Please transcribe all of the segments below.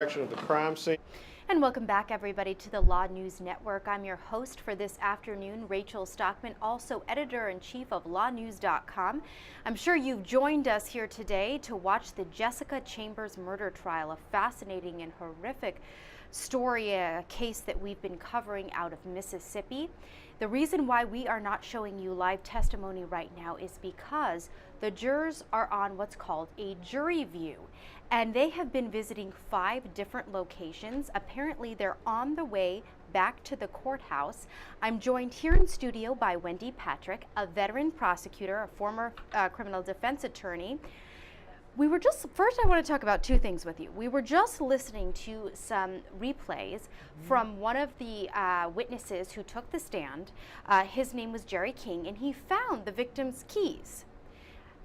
Of the crime scene. And welcome back, everybody, to the Law News Network. I'm your host for this afternoon, Rachel Stockman, also editor-in-chief of LawNewz.com. I'm sure you've joined us here today to watch the Jessica Chambers murder trial, a fascinating and horrific story, a case that we've been covering out of Mississippi. The reason why we are not showing you live testimony right now is because the jurors are on what's called a jury view, and they have been visiting 5 different locations. Apparently, they're on the way back to the courthouse. I'm joined here in studio by Wendy Patrick, a veteran prosecutor, a former criminal defense attorney. First I want to talk about 2 things with you. We were just listening to some replays from one of the witnesses who took the stand. His name was Jerry King, and he found the victim's keys.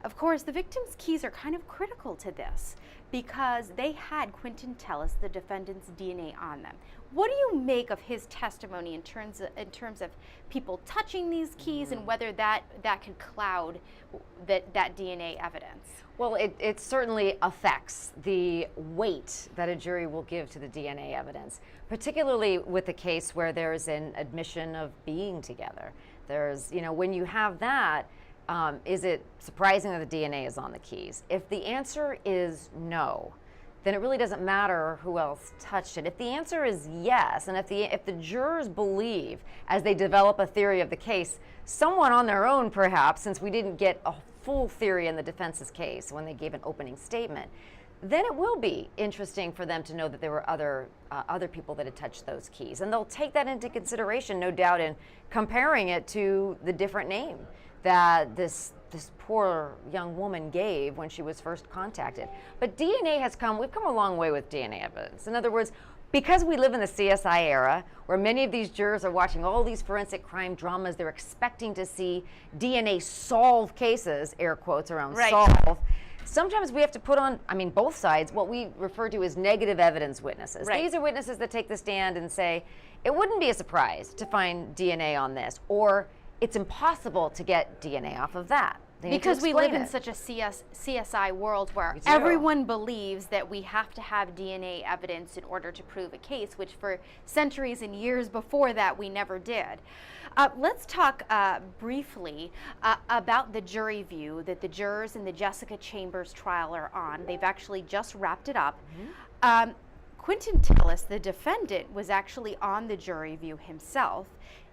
Of course, the victim's keys are kind of critical to this because they had Quentin Tellis, the defendant's DNA on them. What do you make of his testimony in terms of people touching these keys and whether that could cloud that DNA evidence? Well, it certainly affects the weight that a jury will give to the DNA evidence, particularly with a case where there's an admission of being together. When you have that, is it surprising that the DNA is on the keys? If the answer is no, then it really doesn't matter who else touched it. If the answer is yes, and if the jurors believe, as they develop a theory of the case, someone on their own perhaps, since we didn't get a full theory in the defense's case when they gave an opening statement, then it will be interesting for them to know that there were other people that had touched those keys. And they'll take that into consideration, no doubt, in comparing it to the different name that this poor young woman gave when she was first contacted. But we've come a long way with DNA evidence. In other words, because we live in the CSI era, where many of these jurors are watching all these forensic crime dramas, they're expecting to see DNA solve cases, air quotes around solve. Sometimes we have to put on, both sides, what we refer to as negative evidence witnesses. Right. These are witnesses that take the stand and say, it wouldn't be a surprise to find DNA on this, or it's impossible to get DNA off of that. Because we live in such a CSI world where everyone believes that we have to have DNA evidence in order to prove a case, which for centuries and years before that we never did. Let's talk briefly about the jury view that the jurors in the Jessica Chambers trial are on. They've actually just wrapped it up. Quentin Tellis, the defendant, was actually on the jury view himself,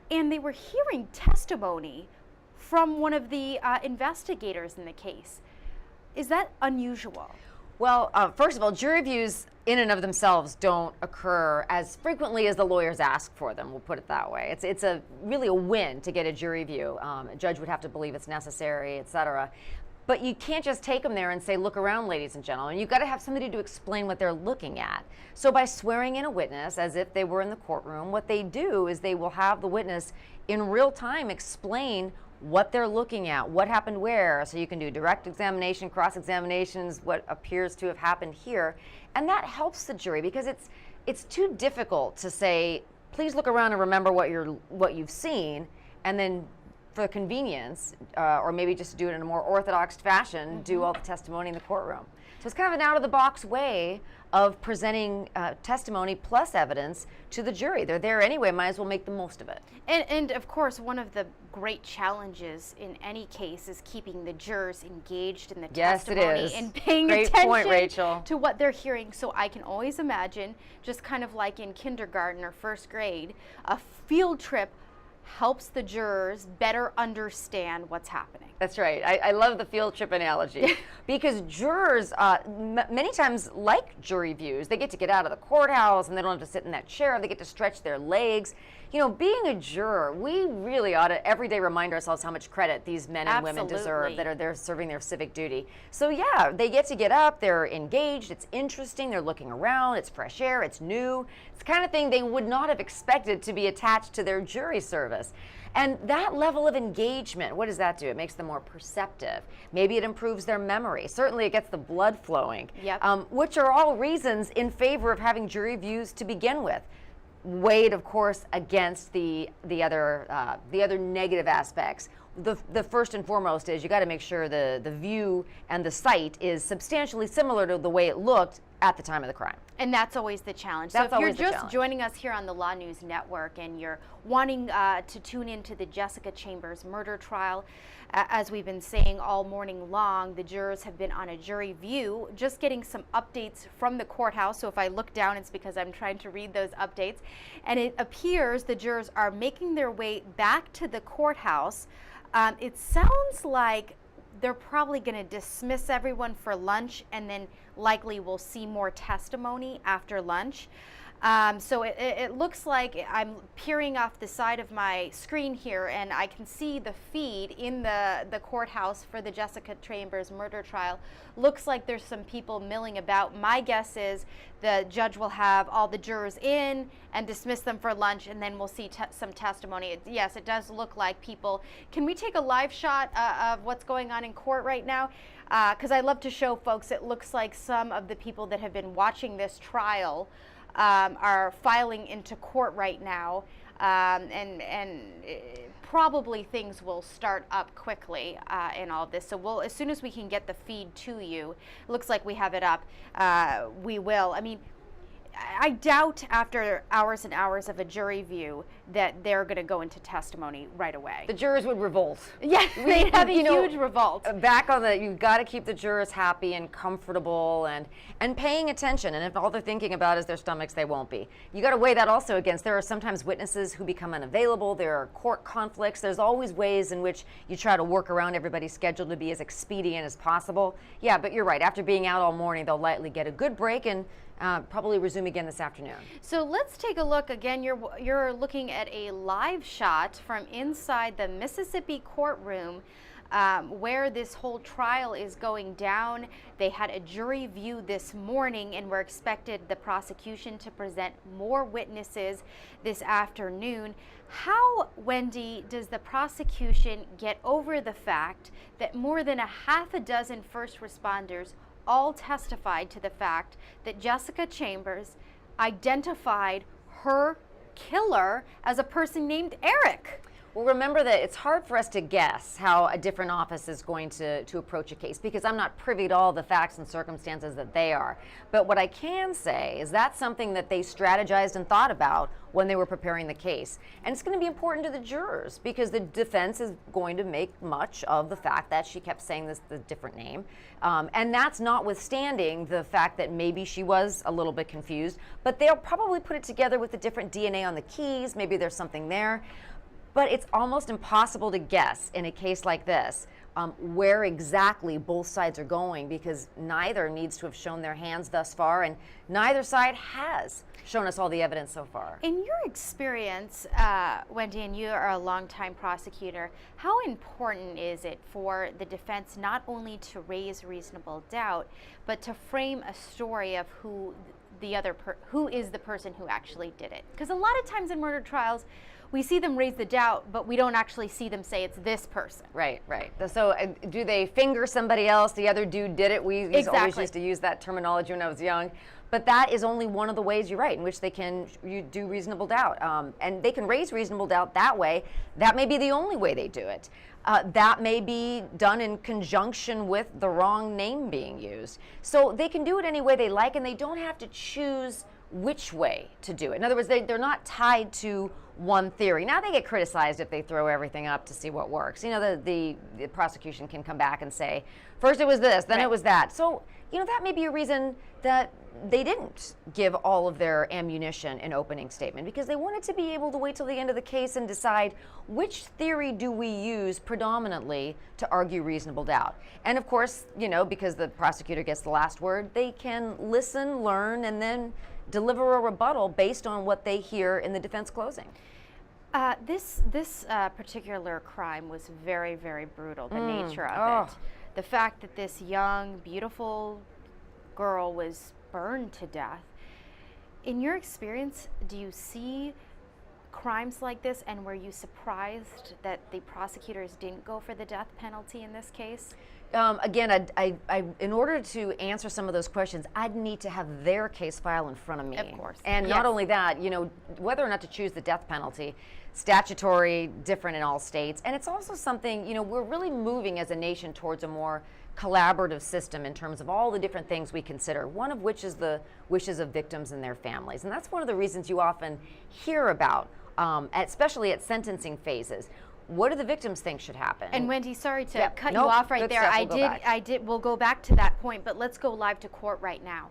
and they were hearing testimony from one of the investigators in the case. Is that unusual? Well, first of all, jury views in and of themselves don't occur as frequently as the lawyers ask for them, we'll put it that way. It's really a win to get a jury view. A judge would have to believe it's necessary, etc. But you can't just take them there and say, look around, ladies and gentlemen. You've got to have somebody to explain what they're looking at. So by swearing in a witness as if they were in the courtroom, what they do is they will have the witness in real time explain what they're looking at, what happened where. So you can do direct examination, cross-examinations, what appears to have happened here. And that helps the jury because it's too difficult to say, please look around and remember what you've seen, and then for convenience, or maybe just do it in a more orthodox fashion, do all the testimony in the courtroom. So it's kind of an out-of-the-box way of presenting testimony plus evidence to the jury. They're there anyway, might as well make the most of it. And of course, one of the great challenges in any case is keeping the jurors engaged in the testimony and paying attention to what they're hearing. So I can always imagine, just kind of like in kindergarten or first grade, a field trip helps the jurors better understand what's happening. That's right. I love the field trip analogy because jurors many times like jury views. They get to get out of the courthouse and they don't have to sit in that chair. They get to stretch their legs. You know, being a juror, we really ought to every day remind ourselves how much credit these men and women deserve that are there serving their civic duty. So yeah, they get to get up, they're engaged, it's interesting, they're looking around, it's fresh air, it's new. It's the kind of thing they would not have expected to be attached to their jury service. And that level of engagement, what does that do? It makes them more perceptive. Maybe it improves their memory. Certainly it gets the blood flowing, which are all reasons in favor of having jury views to begin with. Weighed, of course, against the other negative aspects. The first and foremost is you got to make sure the view and the site is substantially similar to the way it looked at the time of the crime. And that's always the challenge. That's so if you're always the just challenge. joining us here on the Law News Network and you're wanting to tune into the Jessica Chambers murder trial, as we've been saying all morning long, the jurors have been on a jury view, just getting some updates from the courthouse. So if I look down, it's because I'm trying to read those updates. And it appears the jurors are making their way back to the courthouse. It sounds like they're probably going to dismiss everyone for lunch, and then likely we'll see more testimony after lunch. So it looks like I'm peering off the side of my screen here, and I can see the feed in the courthouse for the Jessica Chambers murder trial. Looks like there's some people milling about. My guess is the judge will have all the jurors in and dismiss them for lunch, and then we'll see some testimony. Yes, it does look like people. Can we take a live shot of what's going on in court right now? Because I love to show folks, it looks like some of the people that have been watching this trial are filing into court right now, and probably things will start up quickly in all of this. So we'll, as soon as we can get the feed to you, it looks like we have it up, we will. I mean, I doubt after hours and hours of a jury view that they're going to go into testimony right away. The jurors would revolt. Yeah, they'd have a huge revolt. Back on the, you've got to keep the jurors happy and comfortable and paying attention. And if all they're thinking about is their stomachs, they won't be. You got to weigh that also against, there are sometimes witnesses who become unavailable. There are court conflicts. There's always ways in which you try to work around everybody's schedule to be as expedient as possible. Yeah, but you're right. After being out all morning, they'll likely get a good break and probably resume again this afternoon. So let's take a look again. You're looking at a live shot from inside the Mississippi courtroom where this whole trial is going down. They had a jury view this morning, and we're expected the prosecution to present more witnesses this afternoon. How, Wendy, does the prosecution get over the fact that more than a half a dozen first responders all testified to the fact that Jessica Chambers identified her killer as a person named Eric? Well, remember that it's hard for us to guess how a different office is going to approach a case because I'm not privy to all the facts and circumstances that they are. But what I can say is that's something that they strategized and thought about when they were preparing the case. And it's going to be important to the jurors because the defense is going to make much of the fact that she kept saying the different name. And that's notwithstanding the fact that maybe she was a little bit confused, but they'll probably put it together with the different DNA on the keys. Maybe there's something there. But it's almost impossible to guess in a case like this where exactly both sides are going because neither needs to have shown their hands thus far and neither side has shown us all the evidence so far. In your experience, Wendy, and you are a longtime prosecutor, how important is it for the defense not only to raise reasonable doubt, but to frame a story of who is the person who actually did it? Because a lot of times in murder trials, we see them raise the doubt, but we don't actually see them say it's this person. Right, right. So do they finger somebody else? The other dude did it. We always used to use that terminology when I was young. But that is only one of the ways, you're right, in which they can do reasonable doubt. And they can raise reasonable doubt that way. That may be the only way they do it. That may be done in conjunction with the wrong name being used. So they can do it any way they like, and they don't have to choose which way to do it. In other words, they're not tied to one theory. Now they get criticized if they throw everything up to see what works. You know, the prosecution can come back and say, first it was this, then it was that. So, you know, that may be a reason that they didn't give all of their ammunition in opening statement because they wanted to be able to wait till the end of the case and decide which theory do we use predominantly to argue reasonable doubt. And of course, you know, because the prosecutor gets the last word, they can listen, learn, and then deliver a rebuttal based on what they hear in the defense closing. This particular crime was very, very brutal, the nature of it. The fact that this young, beautiful girl was burned to death. In your experience, do you see crimes like this, and were you surprised that the prosecutors didn't go for the death penalty in this case? Again, in order to answer some of those questions, I'd need to have their case file in front of me. Of course. And not only that, you know, whether or not to choose the death penalty, statutory, different in all states. And it's also something, you know, we're really moving as a nation towards a more collaborative system in terms of all the different things we consider, one of which is the wishes of victims and their families. And that's one of the reasons you often hear about, especially at sentencing phases. What do the victims think should happen? And Wendy, sorry to Yep. cut Nope, you off right good there. stuff. We'll go back to that point, but let's go live to court right now.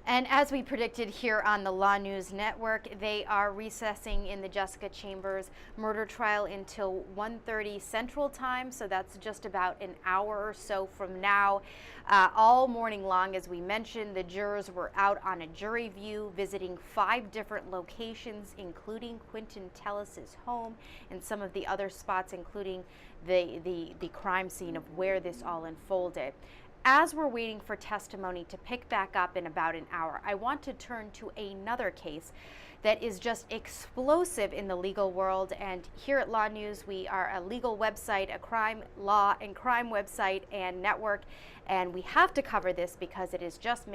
And as we predicted here on the Law News Network, they are recessing in the Jessica Chambers murder trial until 1:30 Central Time. So that's just about an hour or so from now. All morning long, as we mentioned, the jurors were out on a jury view, visiting 5 different locations, including Quentin Tellis's home and some of the other spots, including the crime scene of where this all unfolded. As we're waiting for testimony to pick back up in about an hour, I want to turn to another case that is just explosive in the legal world. And here at Law News, we are a legal website, a crime, law, and crime website and network. And we have to cover this because it is just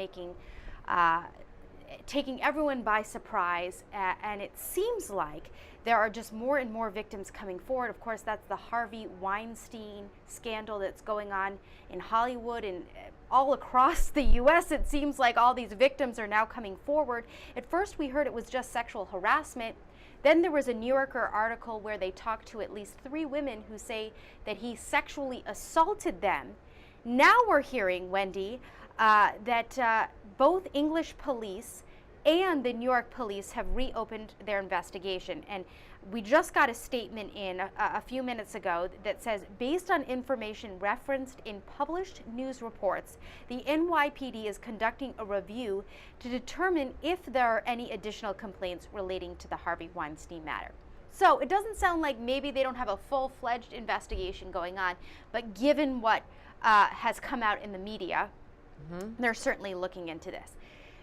taking everyone by surprise. And it seems like there are just more and more victims coming forward. Of course, that's the Harvey Weinstein scandal that's going on in Hollywood and all across the U.S. It seems like all these victims are now coming forward. At first, we heard it was just sexual harassment. Then there was a New Yorker article where they talked to at least 3 women who say that he sexually assaulted them. Now we're hearing, Wendy, that both English police and the New York police have reopened their investigation. And we just got a statement in a few minutes ago that says, based on information referenced in published news reports, the NYPD is conducting a review to determine if there are any additional complaints relating to the Harvey Weinstein matter. So it doesn't sound like maybe they don't have a full-fledged investigation going on, but given what has come out in the media, they're certainly looking into this.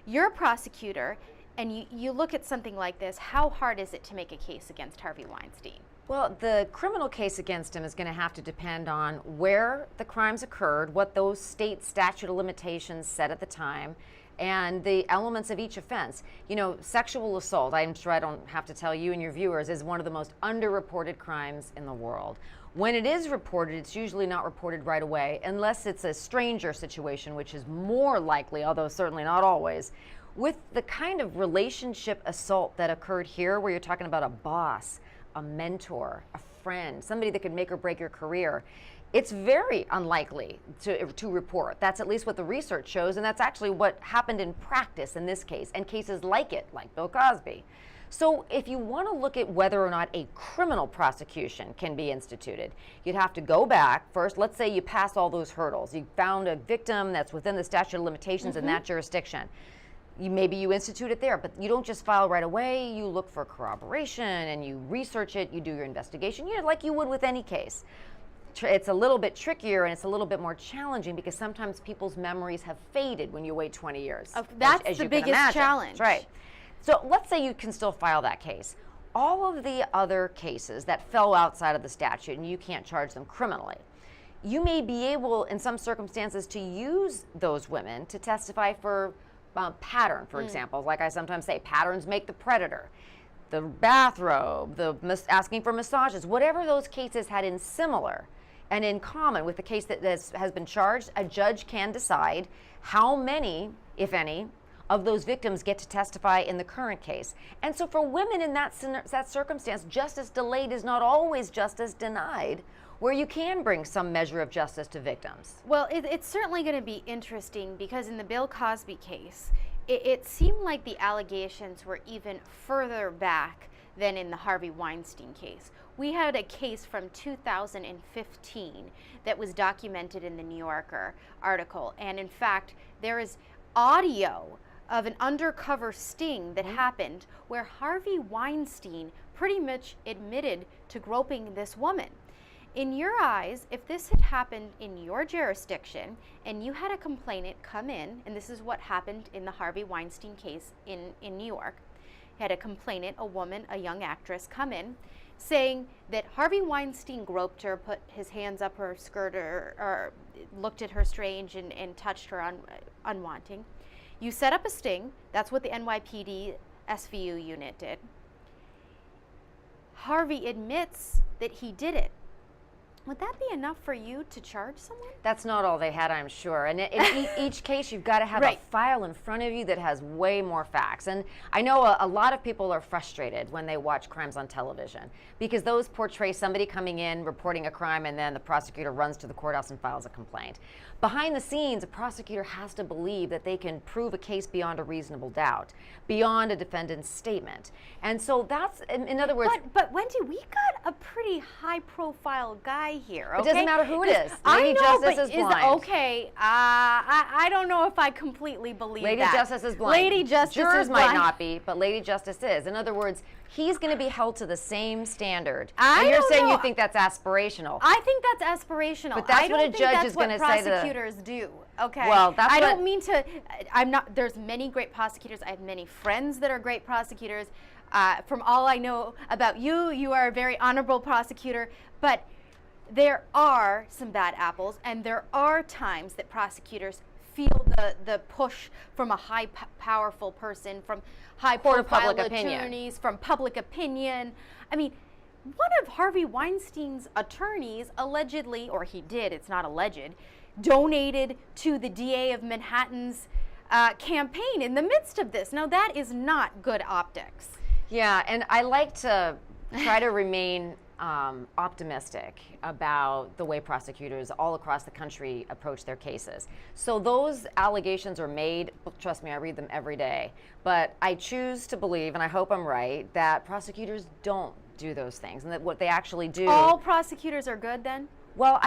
You're a prosecutor, and you look at something like this. How hard is it to make a case against Harvey Weinstein? Well, the criminal case against him is going to have to depend on where the crimes occurred, what those state statute of limitations said at the time, and the elements of each offense. You know, sexual assault, I'm sure I don't have to tell you and your viewers, is one of the most underreported crimes in the world. When it is reported, it's usually not reported right away, unless it's a stranger situation, which is more likely, although certainly not always. With the kind of relationship assault that occurred here, where you're talking about a boss, a mentor, a friend, somebody that could make or break your career, it's very unlikely to report. That's at least what the research shows, and that's actually what happened in practice in this case, and cases like it, like Bill Cosby. So if you want to look at whether or not a criminal prosecution can be instituted, you'd have to go back first. Let's say you pass all those hurdles. You found a victim that's within the statute of limitations in that jurisdiction. Maybe you institute it there, but you don't just file right away. You look for corroboration and you research it. You do your investigation, like you would with any case. It's a little bit trickier and it's a little bit more challenging because sometimes people's memories have faded when you wait 20 years. That's as the you can biggest imagine. challenge. That's right. So let's say you can still file that case. All of the other cases that fell outside of the statute and you can't charge them criminally, you may be able, in some circumstances, to use those women to testify for pattern, for example. Like I sometimes say, patterns make the predator. The bathrobe, asking for massages, whatever those cases had in similar and in common with the case that has been charged, a judge can decide how many, if any, of those victims get to testify in the current case. And so for women in that circumstance, justice delayed is not always justice denied, where you can bring some measure of justice to victims. Well, it's certainly going to be interesting because in the Bill Cosby case, it seemed like the allegations were even further back than in the Harvey Weinstein case. We had a case from 2015 that was documented in the New Yorker article, and in fact, there is audio of an undercover sting that happened where Harvey Weinstein pretty much admitted to groping this woman. In your eyes, if this had happened in your jurisdiction and you had a complainant come in, and this is what happened in the Harvey Weinstein case in New York, you had a complainant, a woman, a young actress, come in saying that Harvey Weinstein groped her, put his hands up her skirt, or looked at her strange and touched her unwanting. You set up a sting. That's what the NYPD SVU unit did. Harvey admits that he did it. Would that be enough for you to charge someone? That's not all they had, I'm sure. And in each case, you've got to have a file in front of you that has way more facts. And I know a lot of people are frustrated when they watch crimes on television because those portray somebody coming in, reporting a crime, and then the prosecutor runs to the courthouse and files a complaint. Behind the scenes, a prosecutor has to believe that they can prove a case beyond a reasonable doubt, beyond a defendant's statement. And so that's, in other words... But Wendy, we got a pretty high-profile guy here, okay? It doesn't matter who it is. Lady Justice is blind. Okay, I don't know if I completely believe Lady that. Justice is blind. Lady Justice Jurors is blind. might not be, but Lady Justice is. In other words, he's going to be held to the same standard. And you're saying you think that's aspirational. I think that's aspirational. But that's what a judge is going to say to prosecutors do. Okay. Well, that's I don't mean to. I'm not. There's many great prosecutors. I have many friends that are great prosecutors. From all I know about you, you are a very honorable prosecutor. But there are some bad apples, and there are times that prosecutors feel the push from a powerful person, from high-profile attorneys, from public opinion. I mean, one of Harvey Weinstein's attorneys allegedly, or he did, it's not alleged, donated to the DA of Manhattan's campaign in the midst of this. Now, that is not good optics. Yeah, and I like to try to remain optimistic about the way prosecutors all across the country approach their cases. So those allegations are made, trust me, I read them every day, but I choose to believe, and I hope I'm right, that prosecutors don't do those things, and that what they actually do... All prosecutors are good then? Well,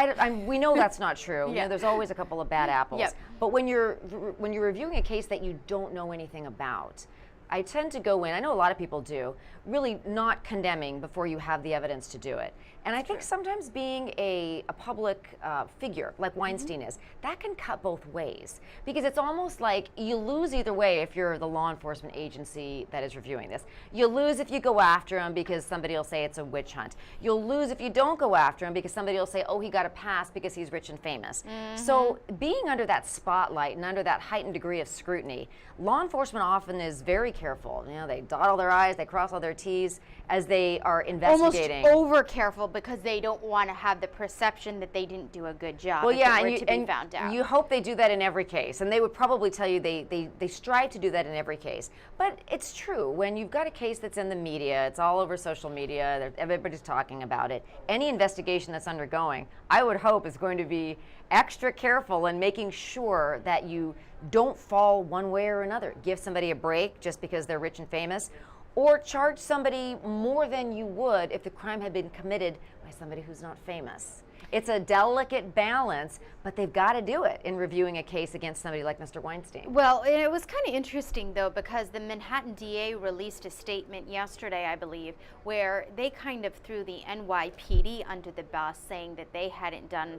we know that's not true. You know, there's always a couple of bad apples. Yep. But when you're reviewing a case that you don't know anything about, I tend to go in, I know a lot of people do, really not condemning before you have the evidence to do it. And I think sometimes being a public figure, like Weinstein is, that can cut both ways. Because it's almost like you lose either way if you're the law enforcement agency that is reviewing this. You lose if you go after him because somebody will say it's a witch hunt. You'll lose if you don't go after him because somebody will say, oh, he got a pass because he's rich and famous. So being under that spotlight and under that heightened degree of scrutiny, law enforcement often is very careful. You know, they dot all their I's, they cross all their T's as they are investigating. Almost over careful because they don't want to have the perception that they didn't do a good job. Well, yeah, and found out. You hope they do that in every case, and they would probably tell you they strive to do that in every case. But it's true, when you've got a case that's in the media, it's all over social media, everybody's talking about it, any investigation that's undergoing, I would hope is going to be extra careful in making sure that you don't fall one way or another. Give somebody a break just because they're rich and famous, or charge somebody more than you would if the crime had been committed by somebody who's not famous. It's a delicate balance, but they've got to do it in reviewing a case against somebody like Mr. Weinstein. Well, it was kind of interesting, though, because the Manhattan DA released a statement yesterday, I believe, where they kind of threw the NYPD under the bus, saying that they hadn't done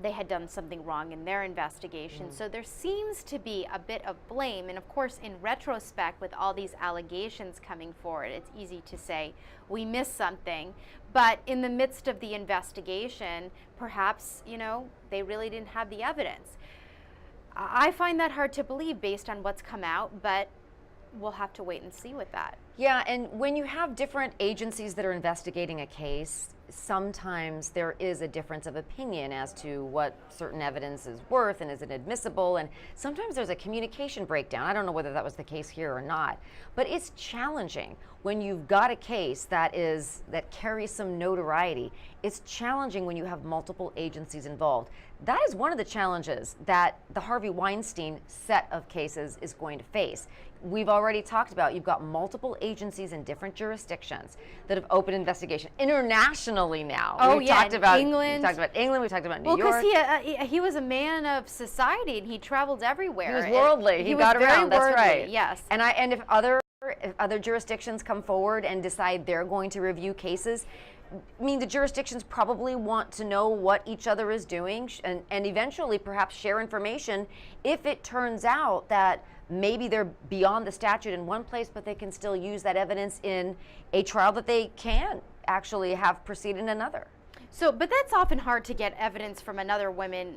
they had done something wrong in their investigation. So there seems to be a bit of blame. And of course, in retrospect, with all these allegations coming forward, it's easy to say we missed something. But in the midst of the investigation, perhaps, you know, they really didn't have the evidence. I find that hard to believe based on what's come out, but we'll have to wait and see with that. Yeah, and when you have different agencies that are investigating a case, sometimes there is a difference of opinion as to what certain evidence is worth and is it admissible, and sometimes there's a communication breakdown. I don't know whether that was the case here or not, but it's challenging when you've got a case that carries some notoriety. It's challenging when you have multiple agencies involved. That is one of the challenges that the Harvey Weinstein set of cases is going to face. We've already talked about, you've got multiple agencies in different jurisdictions that have opened investigation internationally now. Oh, we've yeah, talked about England. We've talked about England, we've talked about New York. Well, because he was a man of society and he traveled everywhere. He was worldly. He got around. That's right. Yes. And if other jurisdictions come forward and decide they're going to review cases, I mean, the jurisdictions probably want to know what each other is doing and eventually perhaps share information if it turns out that maybe they're beyond the statute in one place, but they can still use that evidence in a trial that they can actually have proceed in another. So, but that's often hard to get evidence from other women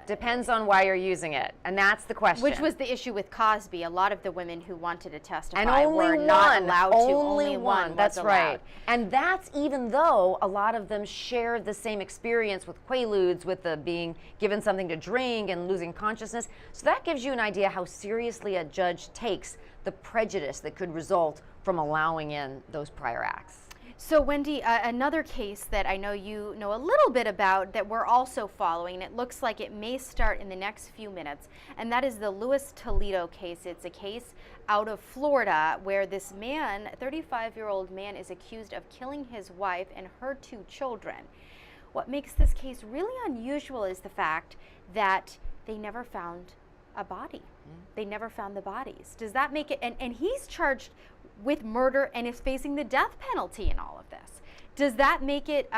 Depends on why you're using it, and that's the question. Which was the issue with Cosby. A lot of the women who wanted to testify and only were one, not allowed to. Only one. That's was right. allowed. And that's even though a lot of them shared the same experience with Quaaludes, with the being given something to drink and losing consciousness. So that gives you an idea how seriously a judge takes the prejudice that could result from allowing in those prior acts. So Wendy, another case that I know you know a little bit about that we're also following, and it looks like it may start in the next few minutes, and that is the Toledo case. It's a case out of Florida where this man, a 35-year-old man, is accused of killing his wife and her 2 children. What makes this case really unusual is the fact that they never found a body. They never found the bodies. Does that make it, and he's charged with murder and is facing the death penalty in all of this. Does that make it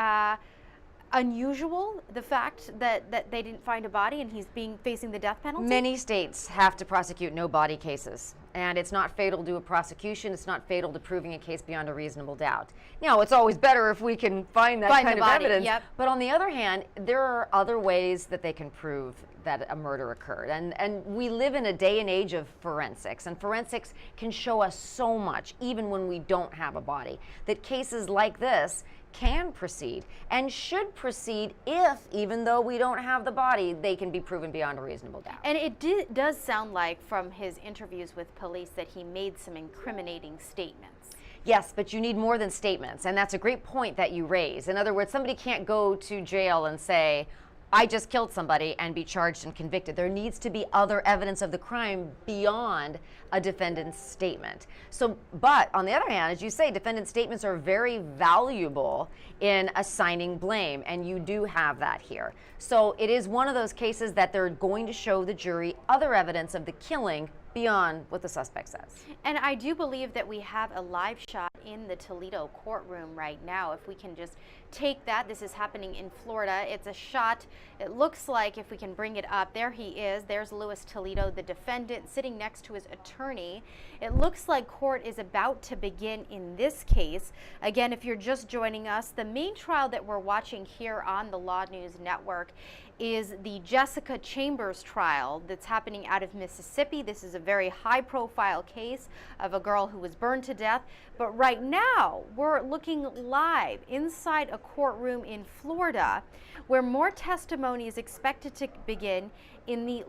unusual, the fact that they didn't find a body and he's facing the death penalty? Many states have to prosecute no body cases, and it's not fatal to a prosecution. It's not fatal to proving a case beyond a reasonable doubt. Now, it's always better if we can find that kind of evidence. Yep. But on the other hand, there are other ways that they can prove that a murder occurred. And we live in a day and age of forensics, and forensics can show us so much, even when we don't have a body, that cases like this can proceed and should proceed if, even though we don't have the body, they can be proven beyond a reasonable doubt. And it does sound like from his interviews with police that he made some incriminating statements. Yes, but you need more than statements, and that's a great point that you raise. In other words, somebody can't go to jail and say, I just killed somebody, and be charged and convicted. There needs to be other evidence of the crime beyond a defendant's statement. So, but on the other hand, as you say, defendant statements are very valuable in assigning blame, and you do have that here. So it is one of those cases that they're going to show the jury other evidence of the killing beyond what the suspect says. And I do believe that we have a live shot in the Toledo courtroom right now. If we can just take that, this is happening in Florida. It's a shot, it looks like, if we can bring it up, there he is. There's Toledo, the defendant, sitting next to his attorney. It looks like court is about to begin in this case. Again, if you're just joining us, the main trial that we're watching here on the LawNewz Network is the Jessica Chambers trial that's happening out of Mississippi. This is a very high-profile case of a girl who was burned to death. But right now, we're looking live inside a courtroom in Florida where more testimony is expected to begin in the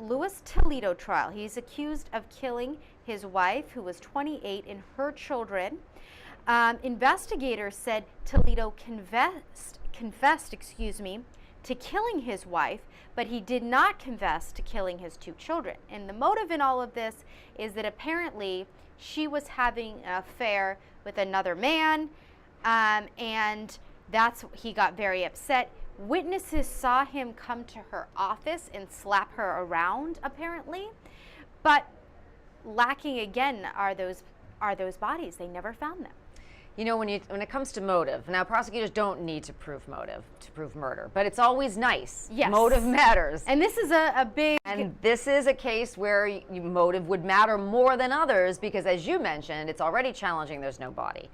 Toledo trial. He's accused of killing his wife, who was 28, and her children. Investigators said Toledo confessed, to killing his wife, but he did not confess to killing his 2 children. And the motive in all of this is that apparently she was having an affair with another man, and he got very upset. Witnesses saw him come to her office and slap her around, apparently, but lacking again are those bodies. They never found them. You know, when it comes to motive, now prosecutors don't need to prove motive to prove murder, but it's always nice. Yes. Motive matters. And this is a big... And this is a case where motive would matter more than others because, as you mentioned, it's already challenging there's no body.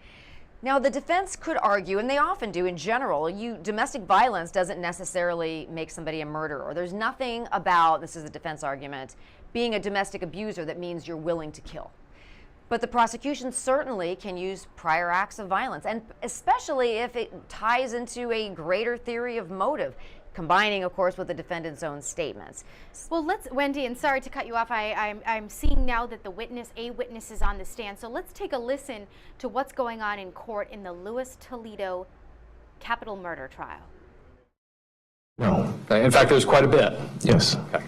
Now, the defense could argue, and they often do in general, domestic violence doesn't necessarily make somebody a murderer. There's nothing about, this is the defense argument, being a domestic abuser that means you're willing to kill. But the prosecution certainly can use prior acts of violence, and especially if it ties into a greater theory of motive, combining, of course, with the defendant's own statements. Well, Wendy, and sorry to cut you off, I'm seeing now that a witness is on the stand. So let's take a listen to what's going on in court in the Toledo capital murder trial. No. In fact, there's quite a bit. Yes. Okay.